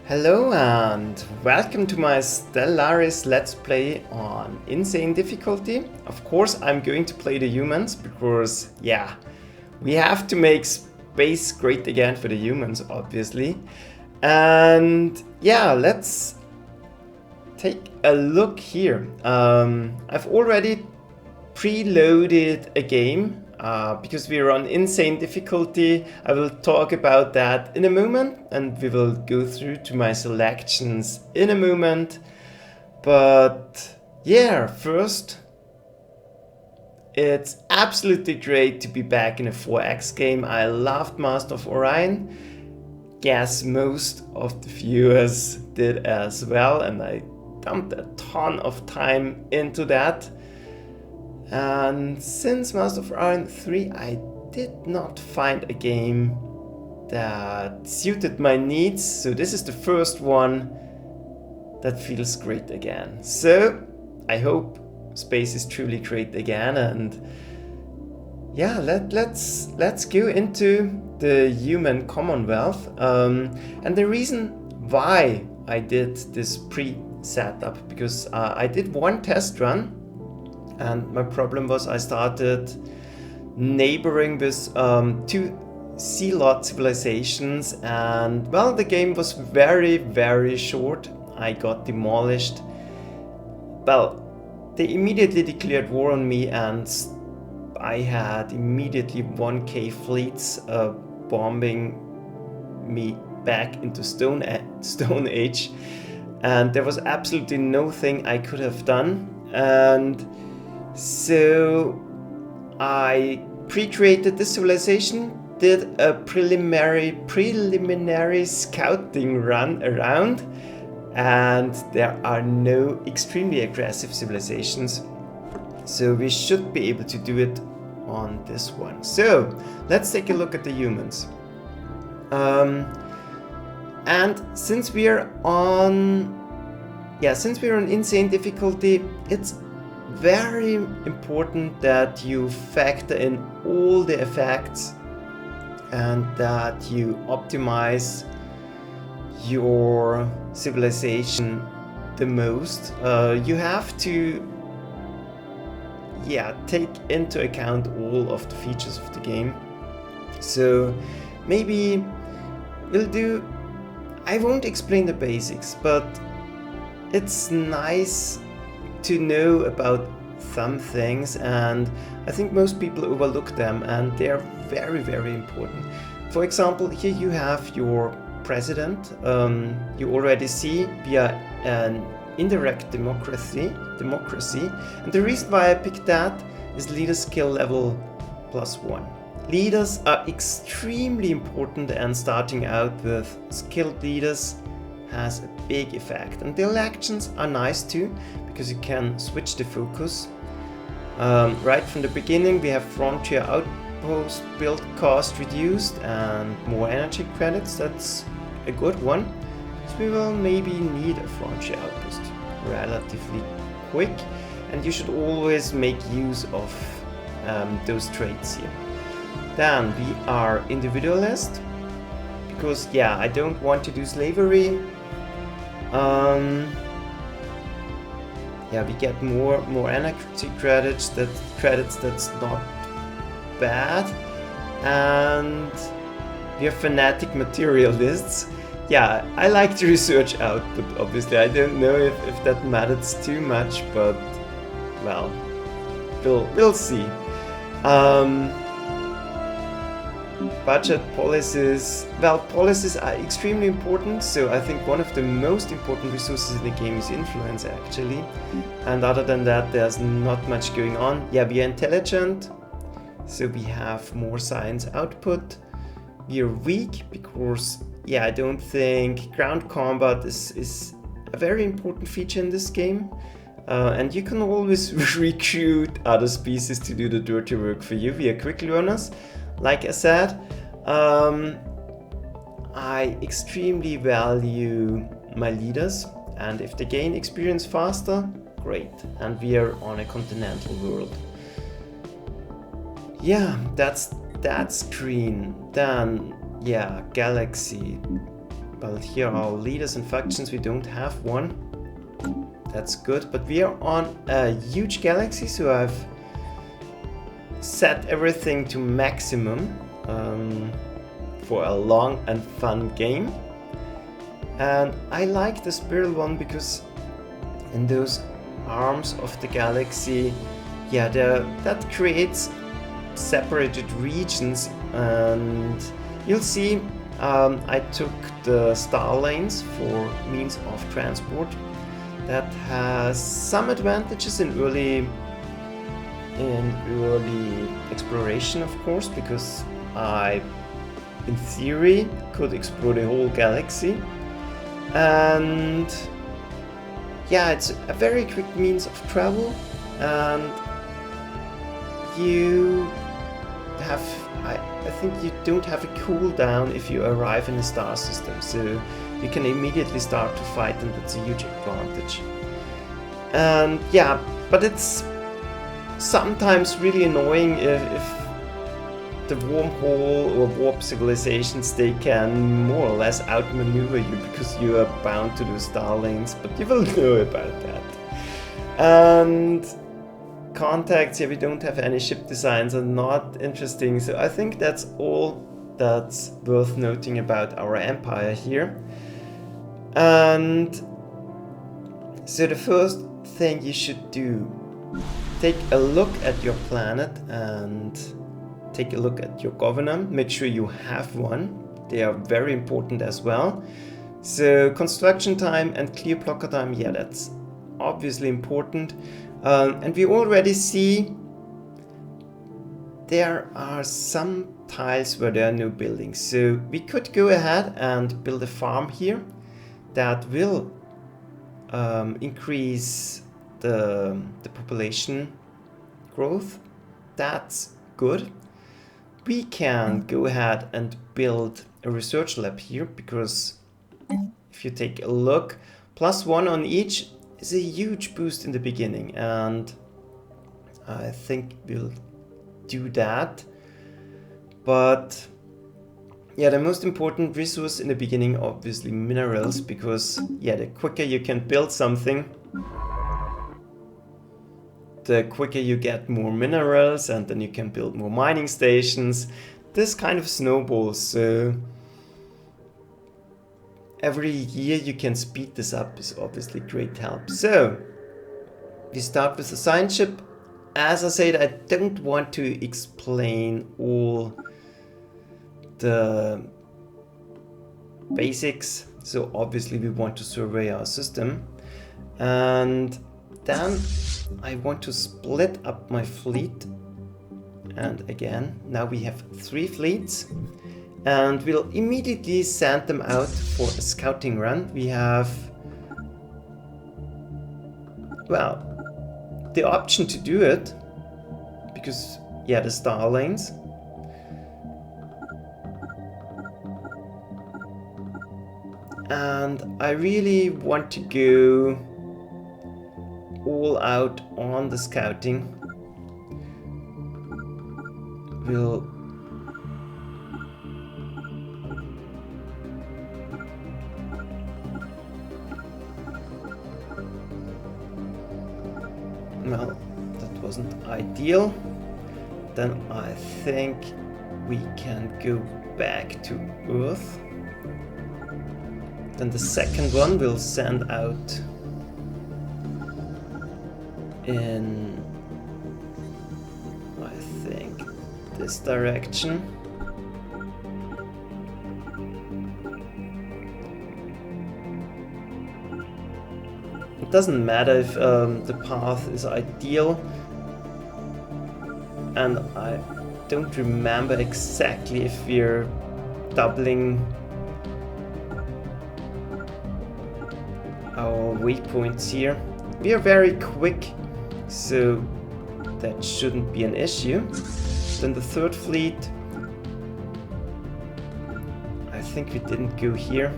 Hello and welcome to my Stellaris Let's Play on Insane Difficulty. Of course, I'm going to play the humans because, yeah, we have to make space great again for the humans, obviously. And yeah, let's take a look here. I've already preloaded a game because we're on insane difficulty. I will talk about that in a moment and we will go through to my selections in a moment. But yeah, first, it's absolutely great to be back in a 4X game. I loved Master of Orion. Guess most of the viewers did as well, and I dumped a ton of time into that. And since Master of Orion 3, I did not find a game that suited my needs, so this is the first one that feels great again. So I hope space is truly great again, and yeah, let's go into the Human Commonwealth. And the reason why I did this pre-setup, because I did one test run. And my problem was I started neighboring with two sea lot civilizations, and well, the game was very short. I got demolished. Well, they immediately declared war on me, and I had immediately 1K fleets bombing me back into Stone Age, and there was absolutely nothing I could have done. And so I pre-created this civilization, did a preliminary scouting run around, and there are no extremely aggressive civilizations, so we should be able to do it on this one. So let's take a look at the humans. And since we're on insane difficulty, it's very important that you factor in all the effects and that you optimize your civilization the most. You have to take into account all of the features of the game. So maybe I won't explain the basics, but it's nice to know about some things, and I think most people overlook them, and they're very important. For example, here you have your president. You already see we are an indirect democracy, and the reason why I picked that is leader skill level +1. Leaders are extremely important, and starting out with skilled leaders has a big effect. And the elections are nice too, because you can switch the focus. Right from the beginning we have frontier outpost build cost reduced and more energy credits. That's a good one. So we will maybe need a frontier outpost relatively quick, and you should always make use of those traits here. Then we are individualist, because I don't want to do slavery. We get more energy credits. That's not bad. And we are fanatic materialists. I like the research output, obviously. I don't know if that matters too much, but well, we'll see. Budget policies. Well, policies are extremely important, so I think one of the most important resources in the game is influence, actually. And other than that, there's not much going on. We are intelligent, so we have more science output. We are weak because, I don't think ground combat is a very important feature in this game. And you can always recruit other species to do the dirty work for you. We are quick learners. Like I said, I extremely value my leaders, and if they gain experience faster, great. And we are on a continental world. That's green. Then galaxy. Well, here are leaders and factions. We don't have one. That's good. But we are on a huge galaxy, so I've set everything to maximum for a long and fun game. And I like the spiral one because in those arms of the galaxy, yeah, that creates separated regions. And you'll see I took the star lanes for means of transport. That has some advantages in early exploration, of course, because I, in theory, could explore the whole galaxy. And yeah, it's a very quick means of travel, and you have, I think you don't have a cooldown if you arrive in a star system, so you can immediately start to fight, and that's a huge advantage. And yeah, but it's sometimes really annoying if the wormhole or warp civilizations, they can more or less outmaneuver you because you are bound to the star lanes, but you will know about that. And contacts, yeah, we don't have any ship designs, are not interesting, so I think that's all that's worth noting about our empire here. And so the first thing you should do, take a look at your planet and take a look at your governor. Make sure you have one. They are very important as well. So construction time and clear blocker time, yeah, that's obviously important. And we already see there are some tiles where there are no buildings. So we could go ahead and build a farm here that will increase the population growth. That's good. We can go ahead and build a research lab here, because if you take a look, +1 on each is a huge boost in the beginning, and I think we'll do that. But yeah, the most important resource in the beginning, obviously minerals, because yeah, the quicker you can build something, the quicker you get more minerals, and then you can build more mining stations. This kind of snowballs, so every year you can speed this up is obviously great help. So we start with the science ship. As I said, I don't want to explain all the basics, so obviously we want to survey our system, and then I want to split up my fleet. And again, now we have 3 fleets, and we'll immediately send them out for a scouting run. We have, well, the option to do it, because yeah, the star lanes. And I really want to go all out on the scouting. We'll well, that wasn't ideal. Then I think we can go back to Earth. Then the second one will send out in, I think, this direction. It doesn't matter if the path is ideal, and I don't remember exactly if we're doubling our waypoints here. We are very quick, so that shouldn't be an issue. Then the third fleet, I think we didn't go here.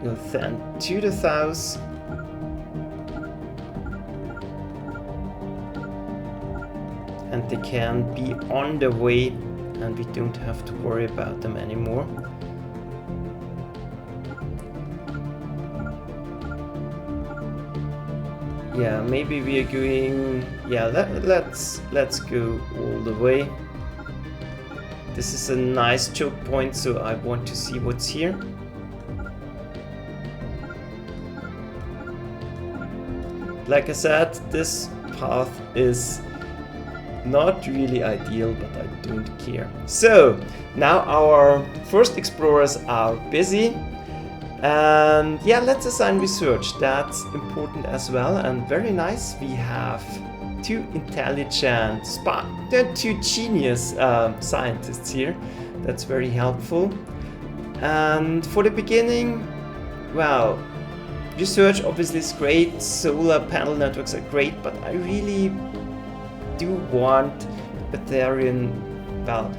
We'll send to the south. And they can be on the way and we don't have to worry about them anymore. Yeah, maybe we are going... Yeah, let's go all the way. This is a nice choke point, so I want to see what's here. Like I said, this path is not really ideal, but I don't care. So, now our first explorers are busy. And yeah, let's assign research. That's important as well, and very nice. We have two intelligent, two genius scientists here. That's very helpful. And for the beginning, well, research obviously is great, solar panel networks are great, but I really do want Betharian, well,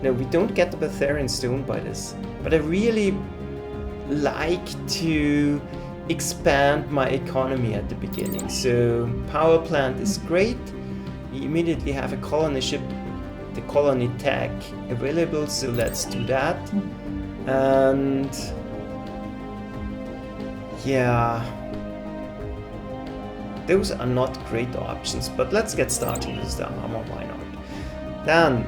no, we don't get the Betharian stone by this, but I really like to expand my economy at the beginning. So power plant is great, we immediately have a colony ship, the colony tech available, so let's do that. And yeah, those are not great options, but let's get started with the armor, why not? Then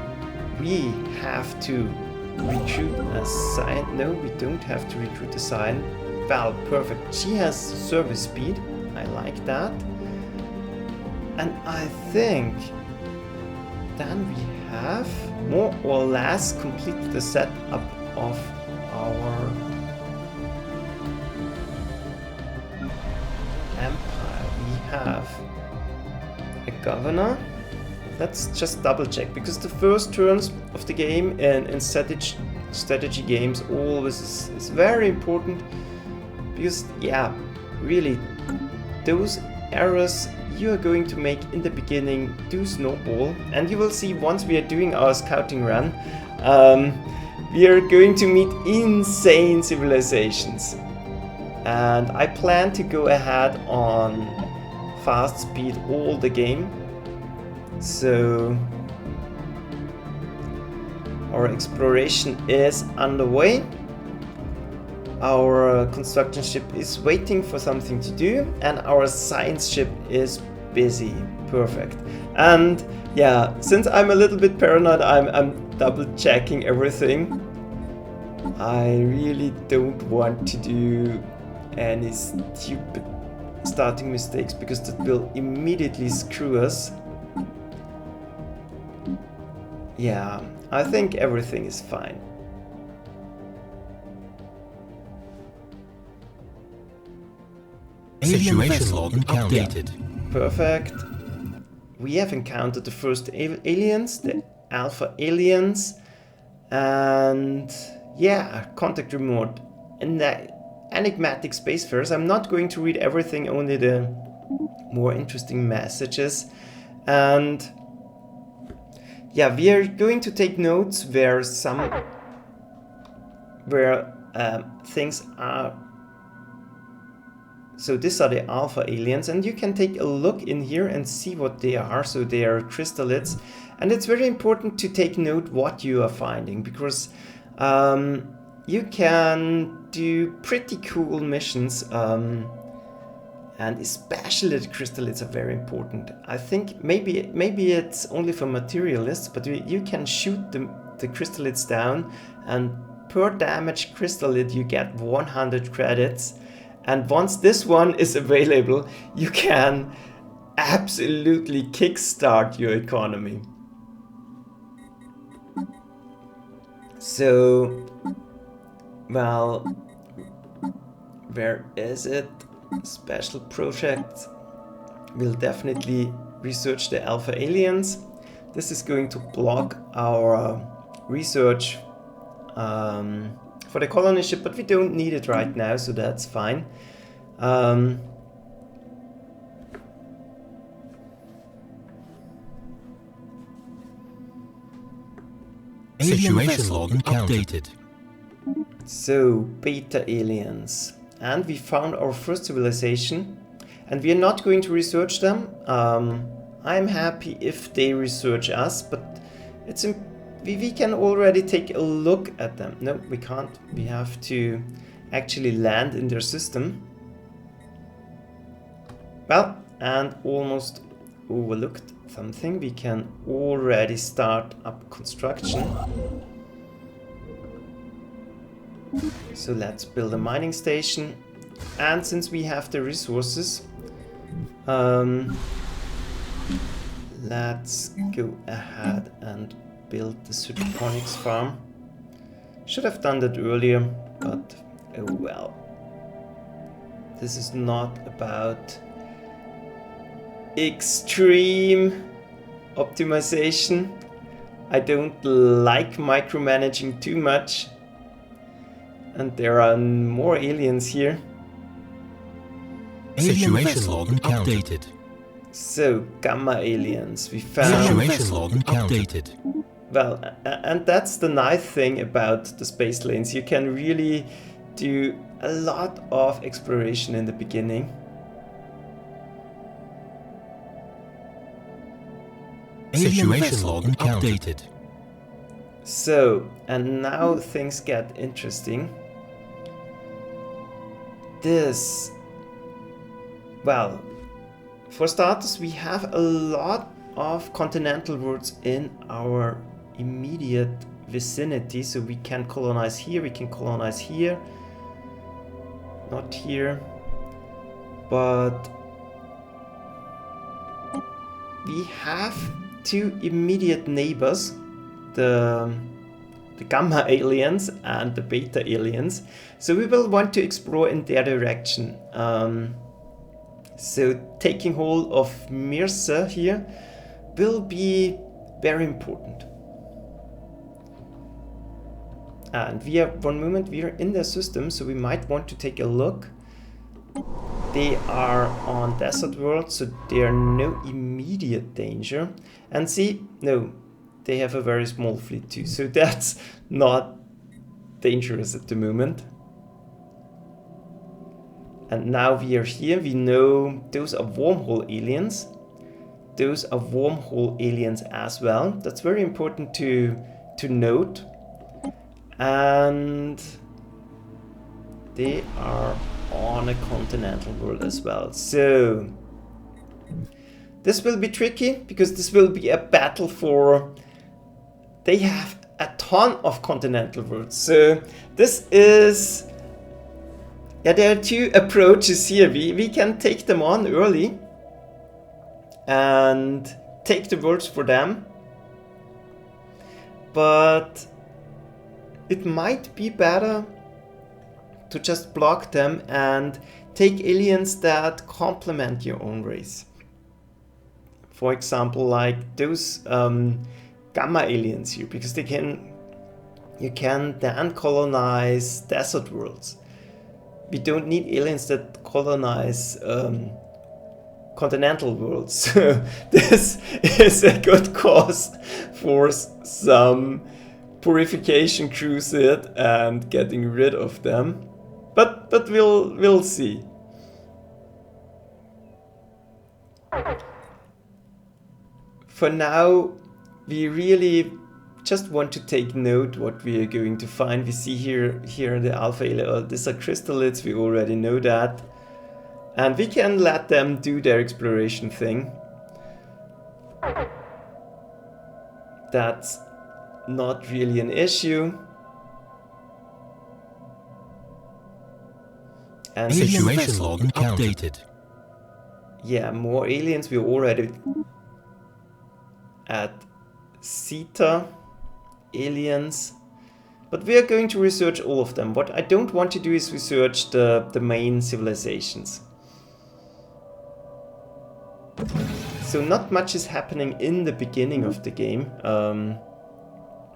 we have to recruit a sign. No, we don't have to recruit a sign. Well, perfect. She has service speed. I like that. And I think then we have more or less completed the setup of our empire. We have a governor. Let's just double check, because the first turns of the game in strategy games always is very important, because yeah, really those errors you are going to make in the beginning do snowball, and you will see once we are doing our scouting run, we are going to meet insane civilizations. And I plan to go ahead on fast speed all the game. So our exploration is underway. Our construction ship is waiting for something to do, and our science ship is busy. Perfect. And yeah, since I'm a little bit paranoid, I'm double checking everything. I really don't want to do any stupid starting mistakes, because that will immediately screw us. Yeah, I think everything is fine. Situation log updated. Perfect. We have encountered the first aliens, the alpha aliens, and yeah, contact remote and the enigmatic spacefarers. I'm not going to read everything, only the more interesting messages. And yeah, we are going to take notes where things are. So these are the alpha aliens, and you can take a look in here and see what they are. So they are crystallids, and it's very important to take note what you are finding, because you can do pretty cool missions, and especially the crystallids are very important. I think maybe it's only for materialists, but you can shoot the crystallids down, and per damaged crystallid you get 100 credits. And once this one is available, you can absolutely kickstart your economy. So, well, where is it? Special project. We'll definitely research the alpha aliens. This is going to block our research for the colony ship, but we don't need it right now, so that's fine. Situation log updated. So, beta aliens. And we found our first civilization, and we are not going to research them. I'm happy if they research us, but it's we can already take a look at them. No, we can't. We have to actually land in their system. Well, and almost overlooked something. We can already start up construction. So let's build a mining station. And since we have the resources, let's go ahead and build the hydroponics farm. Should have done that earlier, but oh well. This is not about extreme optimization. I don't like micromanaging too much. And there are more aliens here. Situation log updated. So, gamma aliens, we found... Situation log updated. Well, and that's the nice thing about the space lanes. You can really do a lot of exploration in the beginning. Situation log updated. So, and now things get interesting. This... Well, for starters, we have a lot of continental worlds in our immediate vicinity, so we can colonize here, we can colonize here, not here, but we have two immediate neighbors, the gamma aliens and the beta aliens, so we will want to explore in their direction. So taking hold of Mirsa here will be very important. And we are, one moment, we are in their system, so we might want to take a look. They are on desert world, so they are no immediate danger. And see, no, they have a very small fleet too, so that's not dangerous at the moment. And now we are here, we know those are wormhole aliens. Those are wormhole aliens as well. That's very important to note. And they are on a continental world as well. So this will be tricky because this will be a battle for... They have a ton of continental worlds. So this is... Yeah, there are two approaches here. We can take them on early and take the worlds for them. But it might be better to just block them and take aliens that complement your own race. For example, like those gamma aliens here, because you can then colonize desert worlds. We don't need aliens that colonize continental worlds. So this is a good cause for some purification crusade and getting rid of them. But we'll see. For now, we really just want to take note what we are going to find. We see here the alpha alien, these are crystallids, we already know that. And we can let them do their exploration thing. That's not really an issue. And Situation log updated. Yeah, more aliens. We're already at Zeta aliens, but we are going to research all of them. What I don't want to do is research the main civilizations. So not much is happening in the beginning of the game.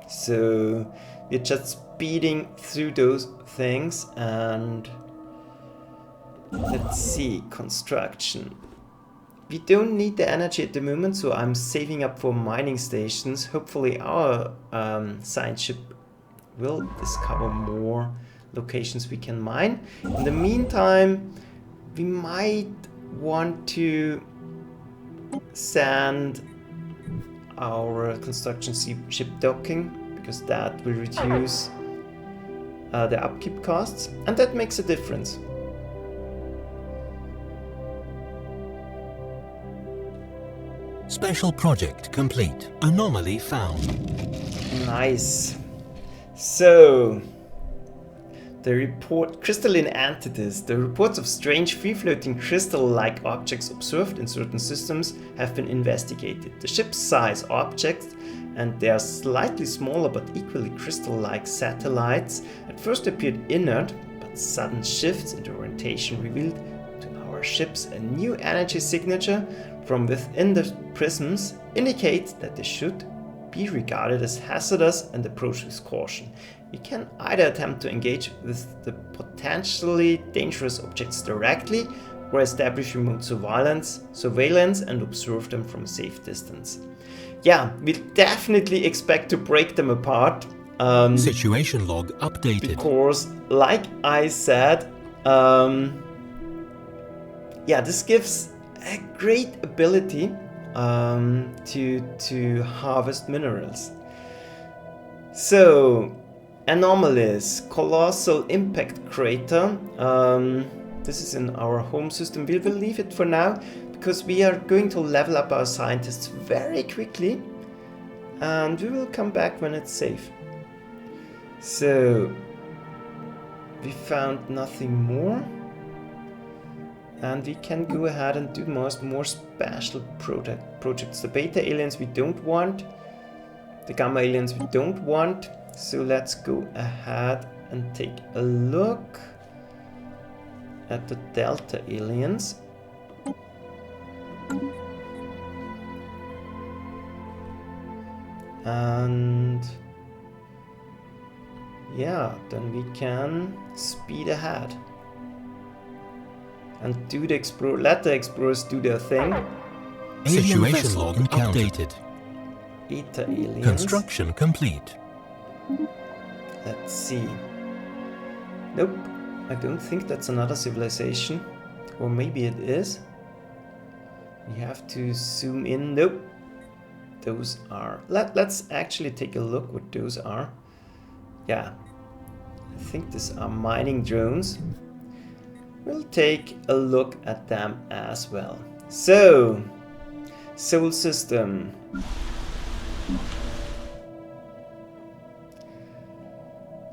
So we're just speeding through those things. And let's see, construction. We don't need the energy at the moment, so I'm saving up for mining stations. Hopefully our science ship will discover more locations we can mine. In the meantime, we might want to send our construction ship docking, because that will reduce the upkeep costs, and that makes a difference. Special project complete. Anomaly found. Nice. So, the report, crystalline entities, the reports of strange free-floating crystal-like objects observed in certain systems have been investigated. The ship-size objects and their slightly smaller but equally crystal-like satellites at first appeared inert, but sudden shifts in the orientation revealed to our ships a new energy signature from within the prisms indicate that they should be regarded as hazardous and approach with caution. We can either attempt to engage with the potentially dangerous objects directly or establish remote surveillance and observe them from a safe distance. Yeah, we definitely expect to break them apart. Situation log updated. Because, like I said, yeah, this gives a great ability to harvest minerals. So, anomalies, colossal impact crater. This is in our home system. We will leave it for now because we are going to level up our scientists very quickly, and we will come back when it's safe. So, we found nothing more. And we can go ahead and do more special projects. The beta aliens we don't want. The gamma aliens we don't want. So let's go ahead and take a look at the delta aliens. And yeah, then we can speed ahead. And do the let the explorers do their thing. Situation log updated. Beta aliens. Construction complete. Let's see. Nope, I don't think that's another civilization. Or maybe it is. We have to zoom in. Nope. Those are... Let's actually take a look what those are. Yeah. I think these are mining drones. We'll take a look at them as well. So, Soul System.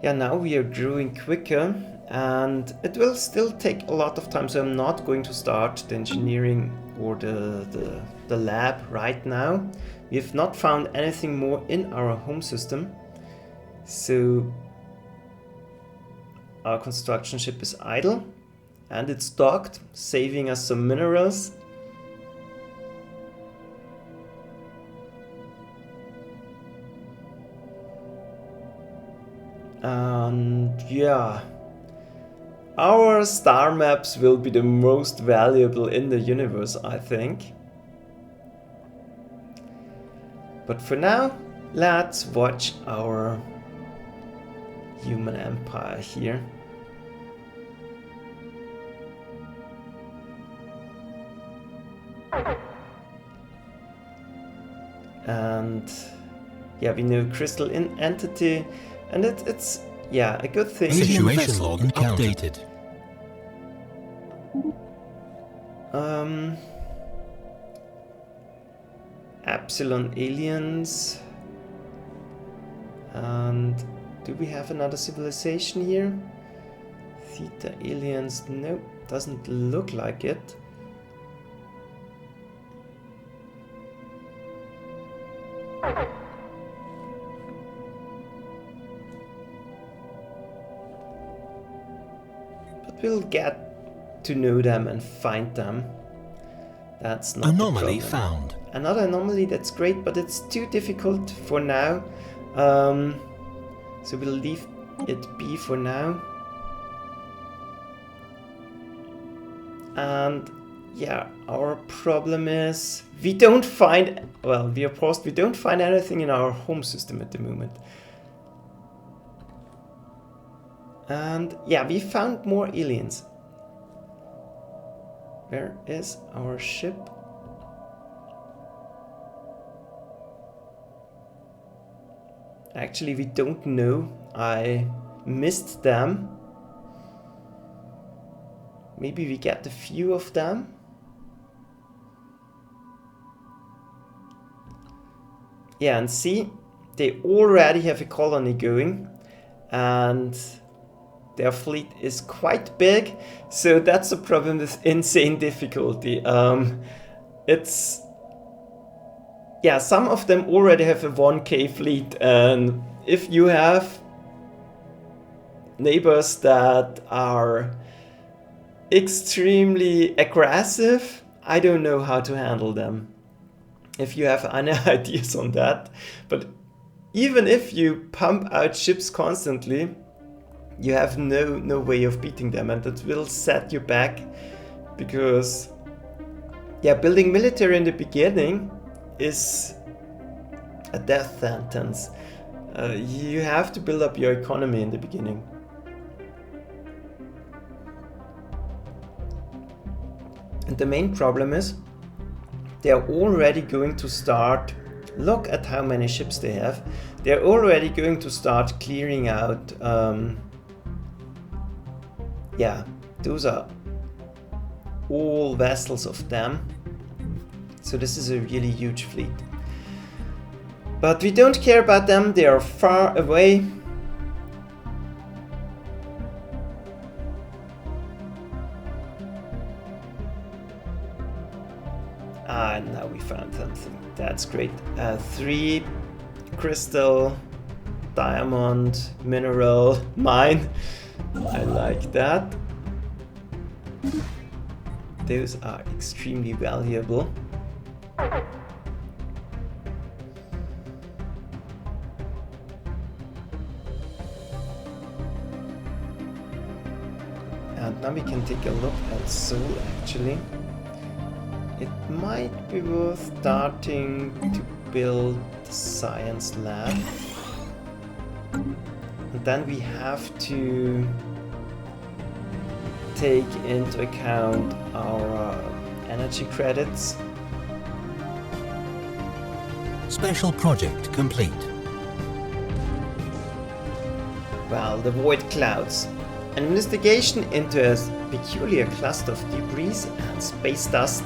Yeah, now we are growing quicker, and it will still take a lot of time, so I'm not going to start the engineering or the lab right now. We have not found anything more in our home system, so our construction ship is idle. And it's docked, saving us some minerals. And yeah, our star maps will be the most valuable in the universe, I think. But for now, let's watch our human empire here. And yeah, we know crystal entity, and it's yeah, a good thing. Situation log updated. Epsilon aliens. And do we have another civilization here? Theta aliens, nope, doesn't look like it. But we'll get to know them and find them. That's not anomaly the problem. Found. Another anomaly, that's great, but it's too difficult for now. So we'll leave it be for now. And yeah, our problem is we don't find, well, we are paused, we don't find anything in our home system at the moment. And yeah, we found more aliens. Where is our ship? Actually, we don't know. I missed them. Maybe we get a few of them. Yeah, and see, they already have a colony going, and their fleet is quite big, so that's the problem with insane difficulty. It's... yeah, some of them already have a 1k fleet, and if you have neighbors that are extremely aggressive, I don't know how to handle them. If you have any ideas on that. But even if you pump out ships constantly, you have no way of beating them, and that will set you back, because yeah, building military in the beginning is a death sentence. You have to build up your economy in the beginning. And the main problem is they are already going to start, look at how many ships they have, they're already going to start clearing out, yeah, those are all vessels of them. So this is a really huge fleet. But we don't care about them, they are far away. Now we found something. That's great. 3 crystal, diamond, mineral, mine. I like that. Those are extremely valuable. And now we can take a look at Sol actually. It might be worth starting to build the science lab. And then we have to take into account our energy credits. Special project complete. Well, the void clouds. An investigation into a peculiar cluster of debris and space dust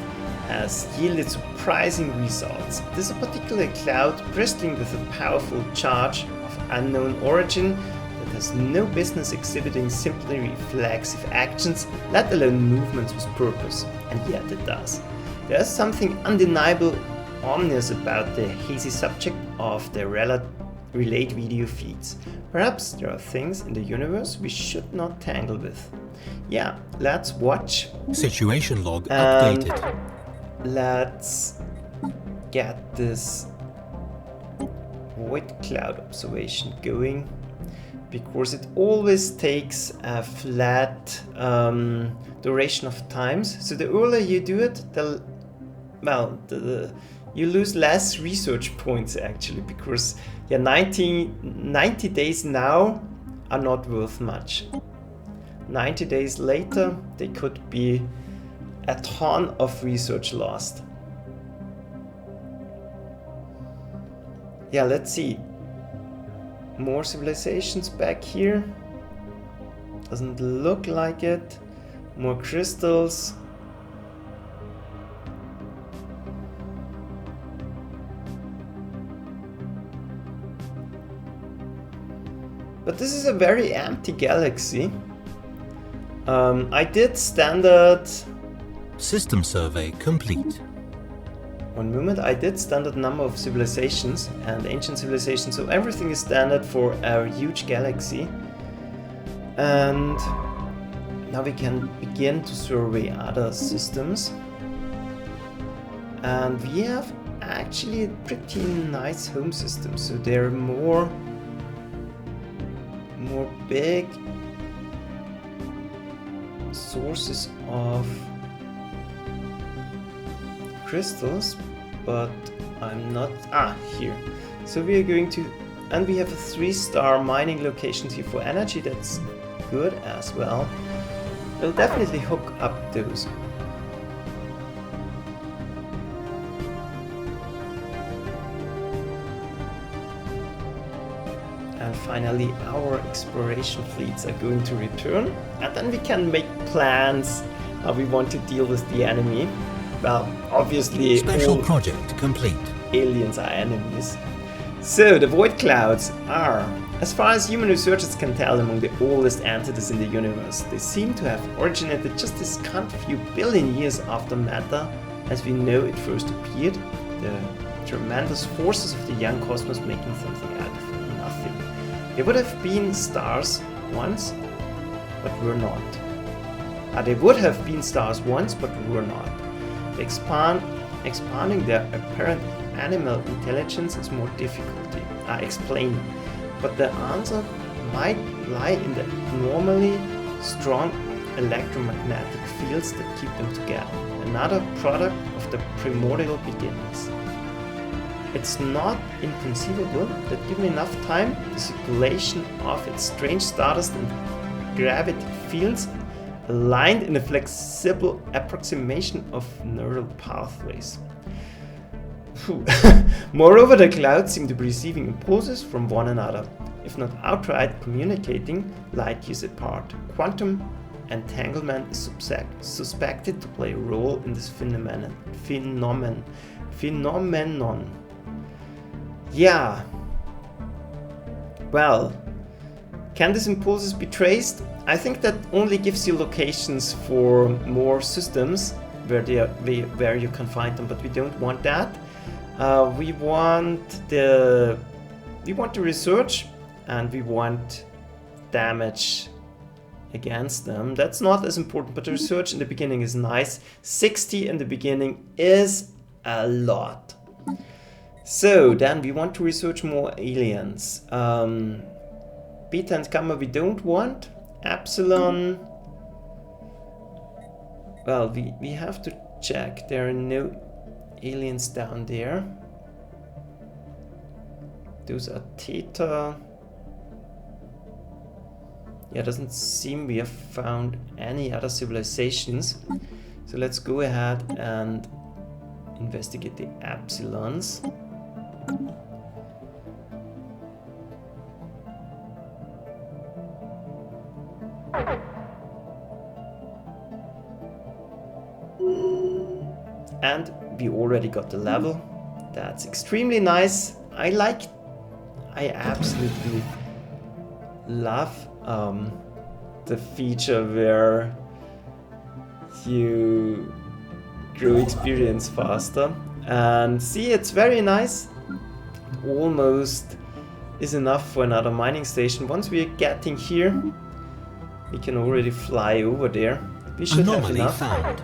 has yielded surprising results. This is a particular cloud bristling with a powerful charge of unknown origin that has no business exhibiting simply reflexive actions, let alone movements with purpose, and yet it does. There is something undeniable ominous about the hazy subject of the relayed video feeds. Perhaps there are things in the universe we should not tangle with. Yeah, let's watch. Situation log updated. Let's get this void cloud observation going, because it always takes a flat duration of times. So the earlier you do it, you lose less research points actually, because yeah, 90 days now are not worth much. 90 days later, they could be a ton of research lost. Yeah, let's see. More civilizations back here. Doesn't look like it. More crystals. But this is a very empty galaxy. I did standard... System survey complete. One moment, I did standard number of civilizations and ancient civilizations, so everything is standard for our huge galaxy. And now we can begin to survey other systems. And we have actually a pretty nice home system, so they're more big sources of crystals, but I'm not... here. So we are going to... and we have a 3-star mining locations here for energy, that's good as well. We'll definitely hook up those. And finally, our exploration fleets are going to return, and then we can make plans how we want to deal with the enemy. Well, obviously, Special all project complete. aliens are enemies. So, the void clouds are, as far as human researchers can tell, among the oldest entities in the universe. They seem to have originated just a scant few billion years after matter, as we know it first appeared. The tremendous forces of the young cosmos making something out of nothing. They would have been stars once, but were not. They would have been stars once, but were not. Expanding their apparent animal intelligence is more difficult to explain, but the answer might lie in the abnormally strong electromagnetic fields that keep them together, another product of the primordial beginnings. It's not inconceivable that given enough time, the circulation of its strange stardust and gravity fields aligned in a flexible approximation of neural pathways. Moreover, the clouds seem to be receiving impulses from one another, if not outright communicating light years apart. Quantum entanglement is suspected to play a role in this phenomenon. Yeah. Well, can these impulses be traced? I think that only gives you locations for more systems where you can find them, but we don't want that. We want the research, and we want damage against them. That's not as important, but the research in the beginning is nice. 60 in the beginning is a lot. So then we want to research more aliens. Beta and Gamma we don't want. Epsilon, well, we have to check. There are no aliens down there. Those are Theta. Yeah, doesn't seem we have found any other civilizations. So let's go ahead and investigate the Epsilons. And we already got the level. That's extremely nice. I absolutely love the feature where you grow experience faster. And see, it's very nice. It almost is enough for another mining station. Once we are getting here, we can already fly over there. We should have enough. Found.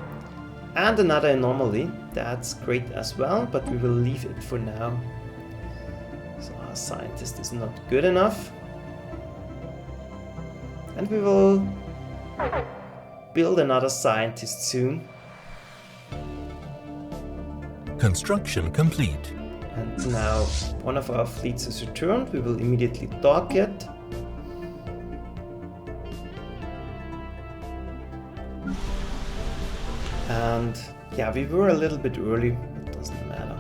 And another anomaly. That's great as well, but we will leave it for now. So our scientist is not good enough. And we will build another scientist soon. Construction complete. And now one of our fleets is returned. We will immediately dock it. And yeah, we were a little bit early, it doesn't matter.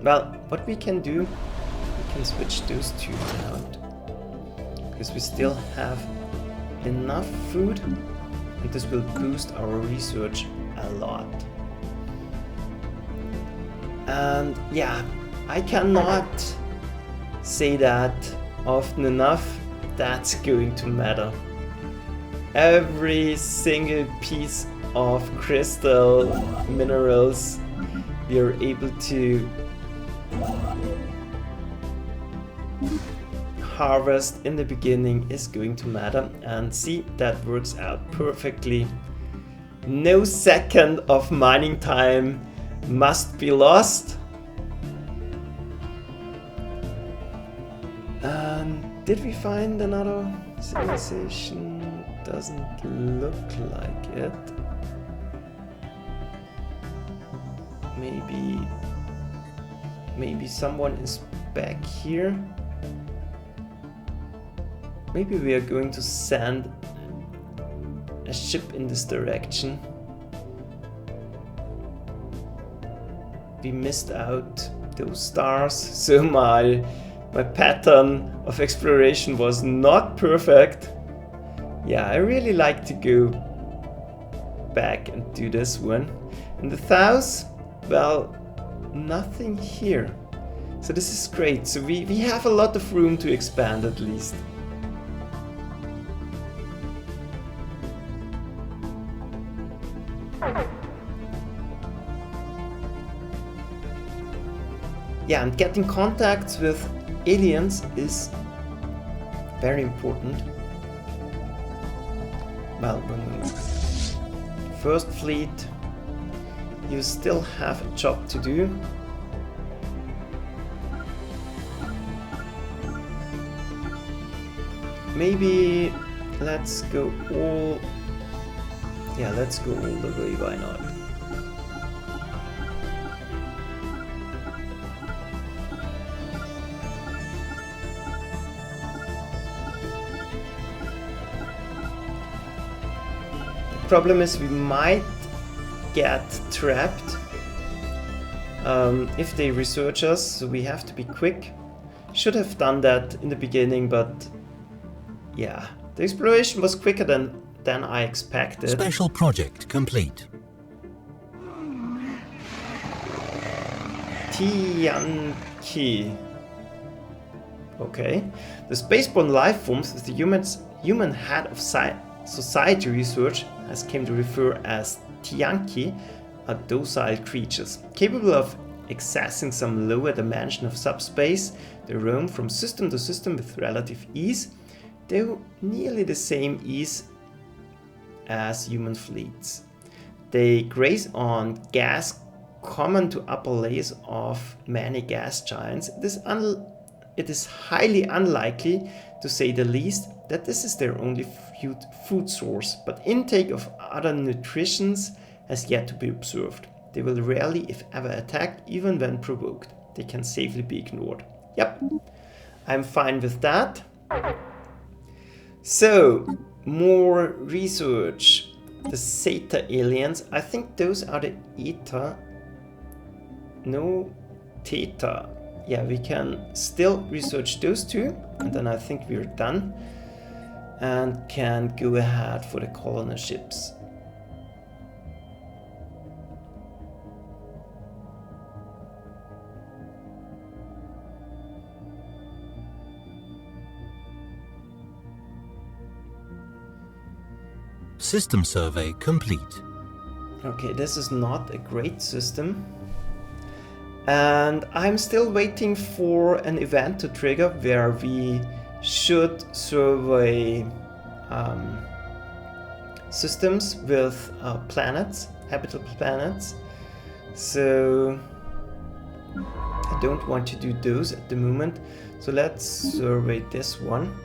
Well, what we can do, we can switch those two out, because we still have enough food, and this will boost our research a lot. And yeah, I cannot say that often enough. That's going to matter. Every single piece of crystal minerals we are able to harvest in the beginning is going to matter. And see, that works out perfectly. No second of mining time must be lost. Did we find another civilization? Doesn't look like it. Maybe someone is back here. Maybe we are going to send a ship in this direction. We missed out those stars. So my pattern of exploration was not perfect. Yeah, I really like to go back and do this one. In the south, well, nothing here. So this is great. So we have a lot of room to expand at least. Yeah, and getting contacts with aliens is very important. Well, when first fleet, you still have a job to do. Maybe let's go all... Yeah, let's go all the way, why not? Problem is we might get trapped if they research us, so we have to be quick. Should have done that in the beginning, but yeah, the exploration was quicker than I expected. Special project complete. Tianqi. Okay, the spaceborne life forms with the human head of society research has came to refer as Tianqi are docile creatures, capable of accessing some lower dimension of subspace. They roam from system to system with relative ease, though nearly the same ease as human fleets. They graze on gas common to upper layers of many gas giants. It is highly unlikely, to say the least, that this is their only food source, but intake of other nutritions has yet to be observed. They will rarely, if ever, attack, even when provoked. They can safely be ignored. Yep, I'm fine with that. So, more research. The Zeta aliens, I think those are the Eta. No, Theta. Yeah, we can still research those two, and then I think we're done and can go ahead for the colony ships. System survey complete. Okay, this is not a great system. And I'm still waiting for an event to trigger where we should survey systems with planets, habitable planets. So I don't want to do those at the moment. So let's survey this one.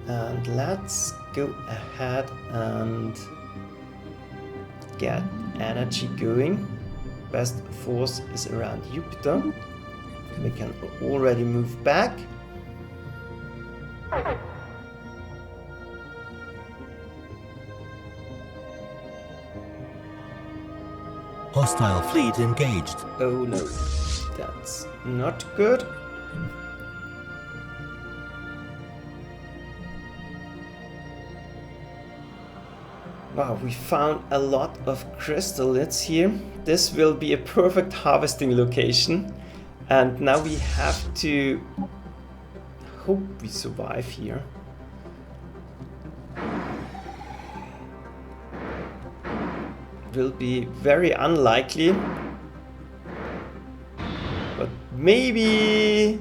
And let's go ahead and get energy going. Best force is around Jupiter. We can already move back. Hostile fleet engaged. Oh no, that's not good. Wow, we found a lot of crystallits here. This will be a perfect harvesting location. And now we have to hope we survive here. Will be very unlikely. But maybe...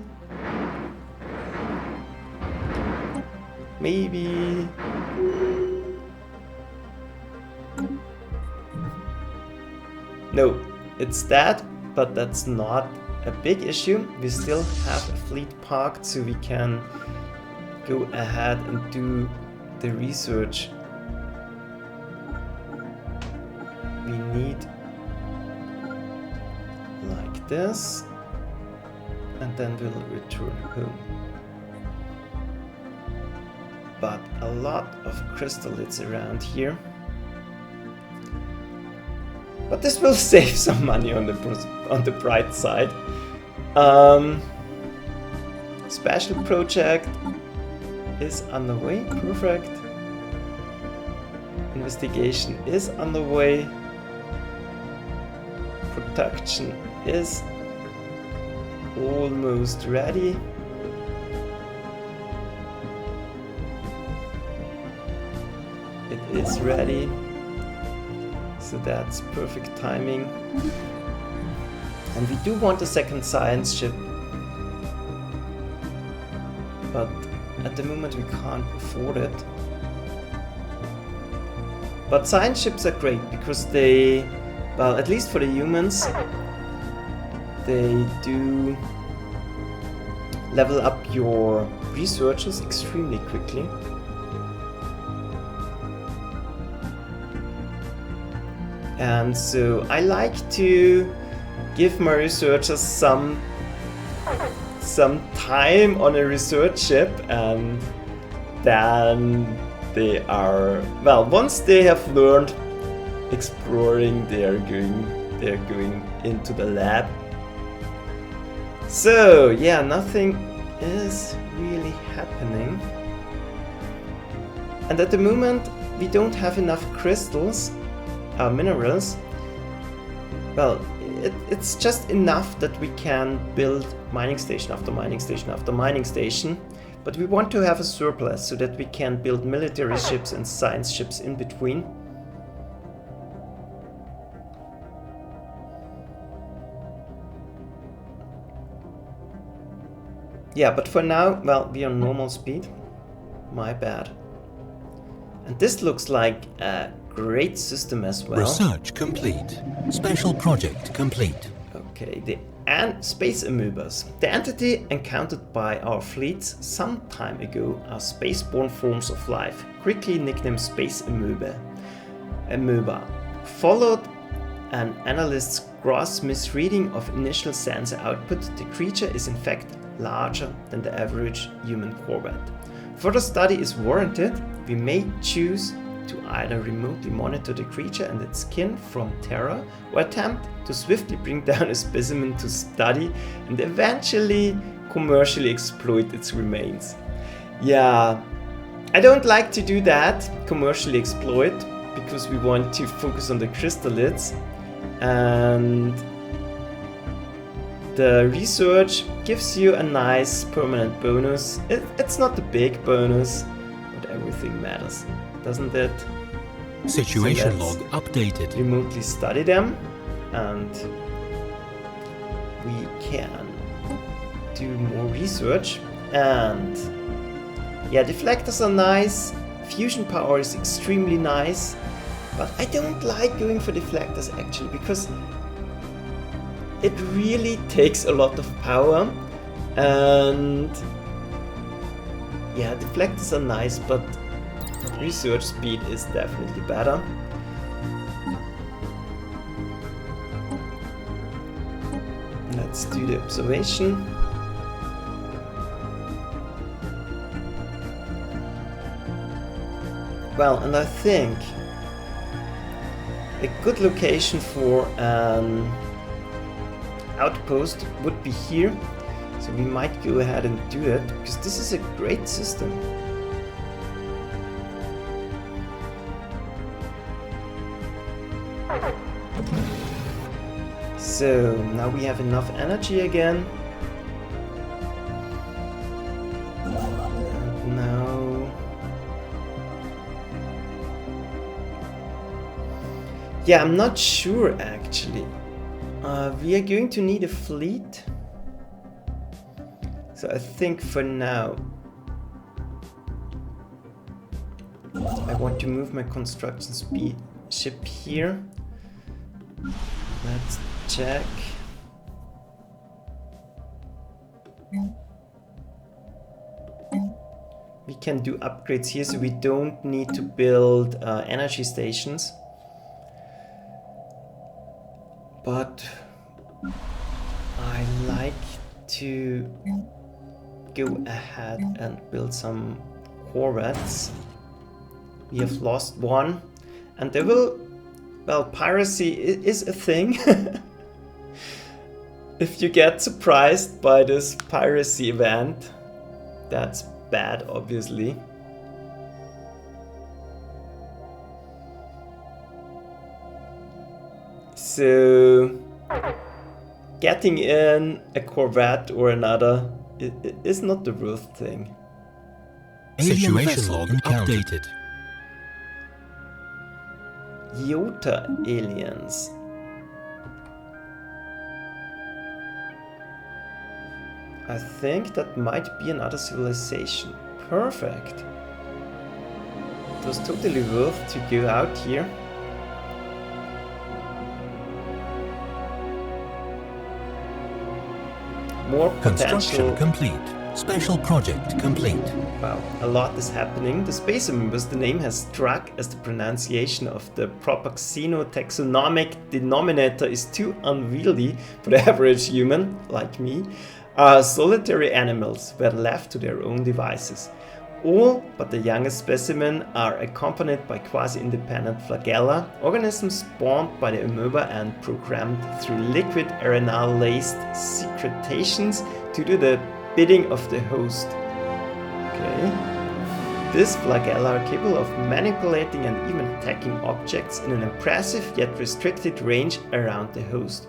No, it's that, but that's not a big issue. We still have a fleet parked, so we can go ahead and do the research we need, like this, and then we'll return home. But a lot of crystallits around here. But this will save some money on the bright side. Special project is underway. Perfect. Investigation is underway. Production is almost ready. It is ready. So that's perfect timing. And we do want a second science ship. But at the moment we can't afford it. But science ships are great because they, well, at least for the humans, they do level up your researchers extremely quickly. And so I like to give my researchers some time on a research ship, and then they are, well, once they have learned exploring, they're going into the lab. So yeah, nothing is really happening. And at the moment we don't have enough crystals, minerals. Well, it's just enough that we can build mining station after mining station after mining station, but we want to have a surplus so that we can build military ships and science ships in between. Yeah, but for now, well, we are normal speed. My bad. And this looks like a great system as well. Research complete. Special project complete. Okay, the space amoebas. The entity encountered by our fleets some time ago are spaceborne forms of life, quickly nicknamed space amoeba. Followed an analyst's gross misreading of initial sensor output, the creature is in fact larger than the average human corvette. Further study is warranted. We may choose to either remotely monitor the creature and its skin from Terra, or attempt to swiftly bring down a specimen to study and eventually commercially exploit its remains. Yeah, I don't like to do that, commercially exploit, because we want to focus on the crystallids, and the research gives you a nice permanent bonus. It's not a big bonus, but everything matters, doesn't it? Situation So log updated. remotely study them, and we can do more research. And yeah, deflectors are nice, fusion power is extremely nice, but I don't like going for deflectors actually, because it really takes a lot of power. And yeah, deflectors are nice, but research speed is definitely better. Let's do the observation. Well, and I think a good location for an outpost would be here. So we might go ahead and do it, because this is a great system. So now we have enough energy again. And now, yeah, I'm not sure actually. We are going to need a fleet. So I think for now I want to move my construction ship here. Let's check. We can do upgrades here, so we don't need to build energy stations. But I like to go ahead and build some corvettes. We have lost one, and they will, well, piracy is a thing. If you get surprised by this piracy event, that's bad, obviously. So, getting in a corvette or another is not the worst thing. Situation log updated. Iota aliens. I think that might be another civilization. Perfect. It was totally worth to go out here. More Construction potential. complete. Special project complete. Wow, a lot is happening. The space amoebas, the name has struck as the pronunciation of the propaxeno-taxonomic denominator is too unwieldy for the average human, like me, are solitary animals were left to their own devices. All but the youngest specimen are accompanied by quasi-independent flagella, organisms spawned by the amoeba and programmed through liquid arenal-laced secretations to do the bidding of the host. Okay. These flagella are capable of manipulating and even attacking objects in an impressive yet restricted range around the host.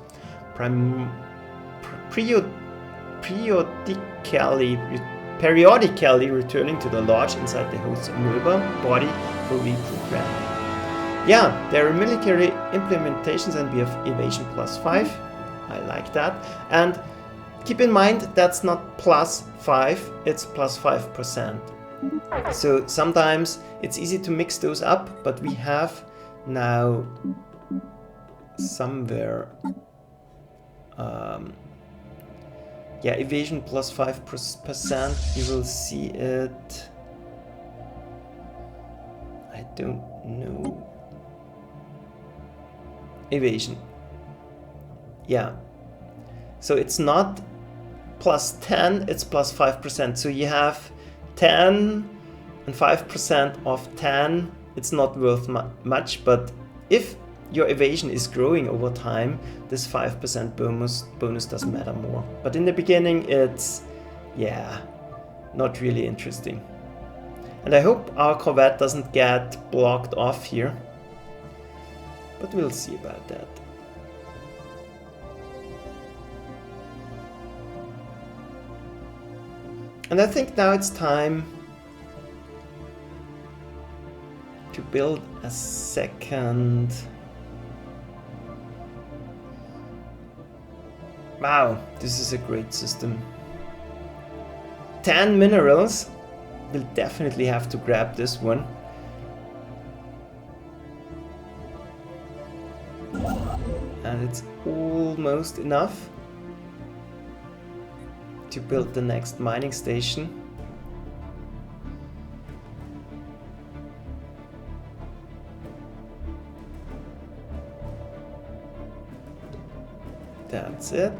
Periodically returning to the lodge inside the host's amoeba body for reprogramming. Yeah, there are military implementations and we have evasion +5. I like that. And keep in mind that's not +5, it's +5%. So sometimes it's easy to mix those up, but we have now somewhere yeah, evasion +5%, you will see it. I don't know. Evasion. Yeah. So it's not +10, it's +5%. So you have 10 and 5% of 10. It's not worth much, but if your evasion is growing over time, this 5% bonus doesn't matter more. But in the beginning, it's, yeah, not really interesting. And I hope our corvette doesn't get blocked off here. But we'll see about that. And I think now it's time to build a second. Wow, this is a great system. 10 minerals. We'll definitely have to grab this one. And it's almost enough to build the next mining station. That's it.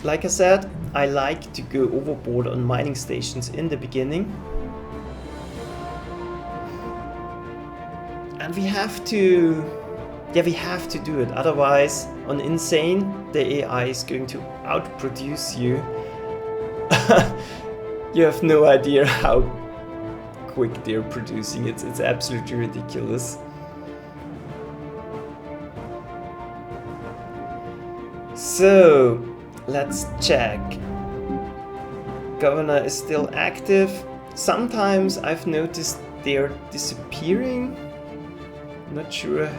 Like I said, I like to go overboard on mining stations in the beginning. And we have to do it. Otherwise, on Insane, the AI is going to outproduce you. You have no idea how quick they're producing it. It's absolutely ridiculous. So, let's check. Governor is still active. Sometimes I've noticed they're disappearing. Not sure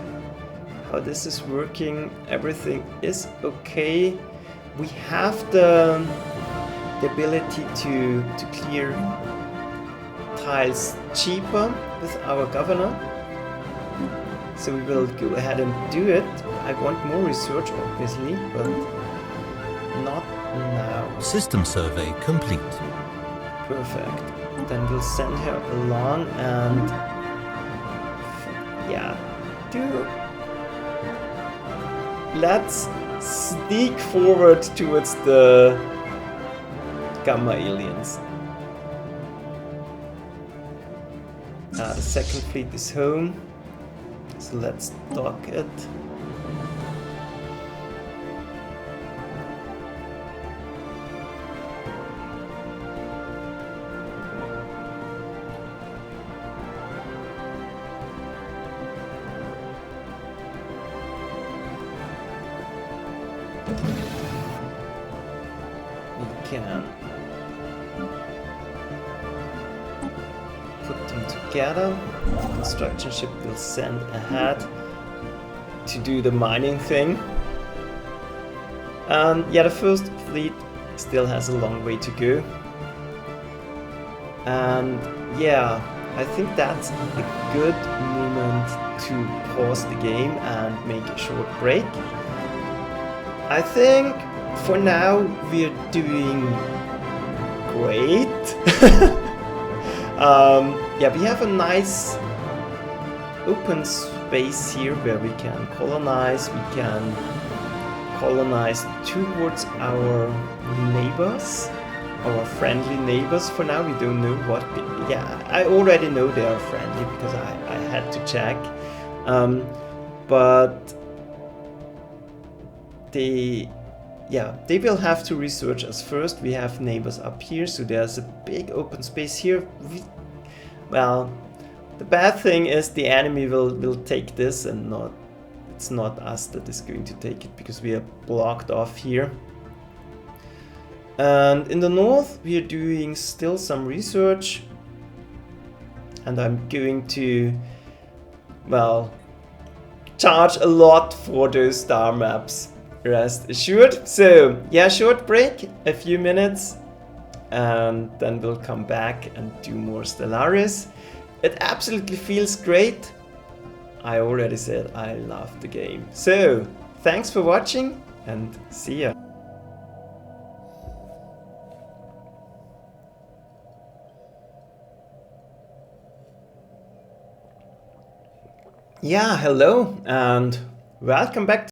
how this is working. Everything is okay. We have the ability to clear tiles cheaper with our governor. So we will go ahead and do it. I want more research, obviously, but not now. System survey complete. Perfect. Then we'll send her along and yeah, let's sneak forward towards the gamma aliens. The second fleet is home, so let's dock it. We can put them together. The construction ship will send ahead to do the mining thing. And yeah, the first fleet still has a long way to go. And yeah, I think that's a good moment to pause the game and make a short break. I think for now we're doing great. Yeah, we have a nice open space here where we can colonize. We can colonize towards our neighbors, our friendly neighbors. For now we don't know what, yeah, I already know they are friendly because I had to check. But they will have to research us first. We have neighbors up here, so there's a big open space here. Well, the bad thing is the enemy will take this, and it's not us that is going to take it because we are blocked off here. And in the north we are doing still some research, and I'm going to, well, charge a lot for those star maps, rest assured. So yeah, short break, a few minutes, and then we'll come back and do more Stellaris. It absolutely feels great. I already said I love the game. So thanks for watching and see ya. Yeah, hello and welcome back